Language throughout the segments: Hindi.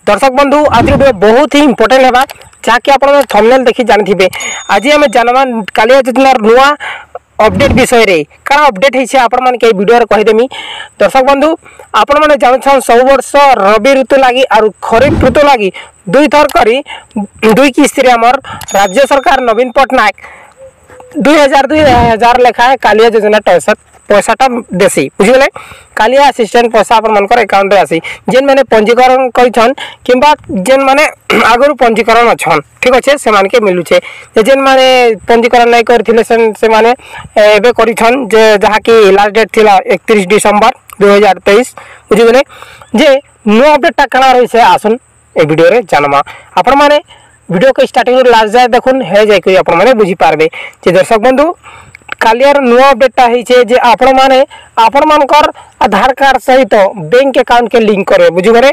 दर्शक बंधु आज वीडियो बहुत ही इंपोर्टेंट है जहाँकि आप थंबनेल देखि जानी आज आम जानवा कालिया योजनार नुआ अपडेट विषय रे क्या अपडेट है आपण मैंने वीडियो कहीदेमी। दर्शक बंधु आपण मैंने जानछन सब वर्ष रबी ऋतु लगी और खरीफ ऋतु लगी दुई थर करी दुई किस्ती आमर राज्य सरकार नवीन पट्टनायक 2000 लेखाएं कालिया योजना पैसाटा देसी बुझीगले कालिया असिस्टेंट पैसा आप अकाउंट में आसी जेन मैंने पंजीकरण कर जेन मैंने आगु पंजीकरण अच्छा ठीक अच्छे से मानके मिलूचे जेन मैंने पंजीकरण नहीं करथिले से माने एबे करिछन जे जहा की लास्ट डेट थिला 31 डिसेंबर 2023 बुझीगले जे नो अपडेट कणा रही से आसुन ए वीडियो रे जानमा आपण माने वीडियो को स्टार्टिंग लास्ट जाए देखुन हे जाय आपण माने बुझी पारबे जे दर्शक बंधु कालियार नुआ अपडेटा है आपण माने आपण मानकर आधार कार्ड सहित बैंक अकाउंट के लिंक करे बुझिगरे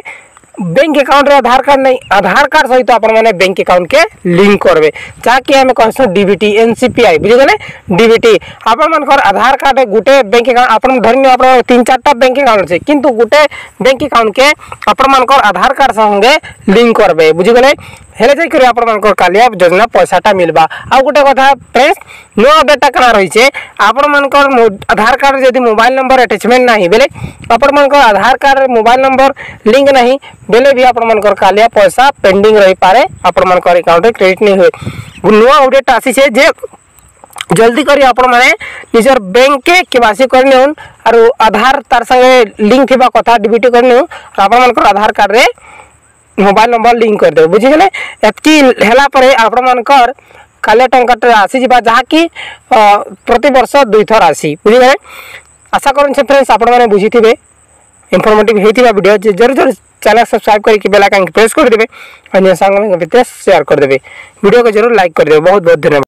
बैंक अकाउंट रे आधार कार्ड नहीं आधार कार्ड सहित आपण माने बैंक अकाउंट के लिंक करबे जाकि हमें कहसो डीबीटी एनसीपीआई बुझिगले डीबीटी आपण मानकर आधार कार्ड गुटे बैंक अकाउंट आपण धरनी आपण 3-4टा बैंक अकाउंट छे किंतु गुटे बैंक अकाउंट के आपण मानकर आधार कार्ड संगे लिंक करबे बुझिगले हेले जाई करी आपण मानकर कालिया योजना पैसाटा मिलबा आ गुटे कथा फ्रेंड्स नो अपडेट कना रही छे आपण मानकर आधार कार्ड यदि मोबाइल नंबर अटैचमेंट नहीं बेले आपण मानकर आधार कार्ड मोबाइल नंबर लिंक नहीं बेले भी आपण मानकर कालिया पैसा पेंडिंग रही पारे आपण मानकर अकाउंट क्रेडिट नहीं हुए नुआ अपडेट आसी छे जे जल्दी करी आपण माने निजर बैंक के केवासी करने हुन और आधार तार संगे लिंक थिबा कथा डीबीटी करने हुन आपण मानकर आधार कार्ड रे मोबाइल नंबर लिंक कर दे बुझीगले एतकी हेला परे आपण मानकर काले टंका आसी जिबा जहा की प्रति वर्ष 2 थर आसी बुझीगले आशा करन से फ्रेंड्स आपण माने बुझीथिबे इंफॉर्मेटिव हेतिबा वीडियो जरूर जरूर चैनल सब्सक्राइब करके बेल आइकन प्रेस कर देबे अन्य संग में शेयर कर देबे वीडियो को जरूर लाइक कर देबे बहुत बहुत धन्यवाद।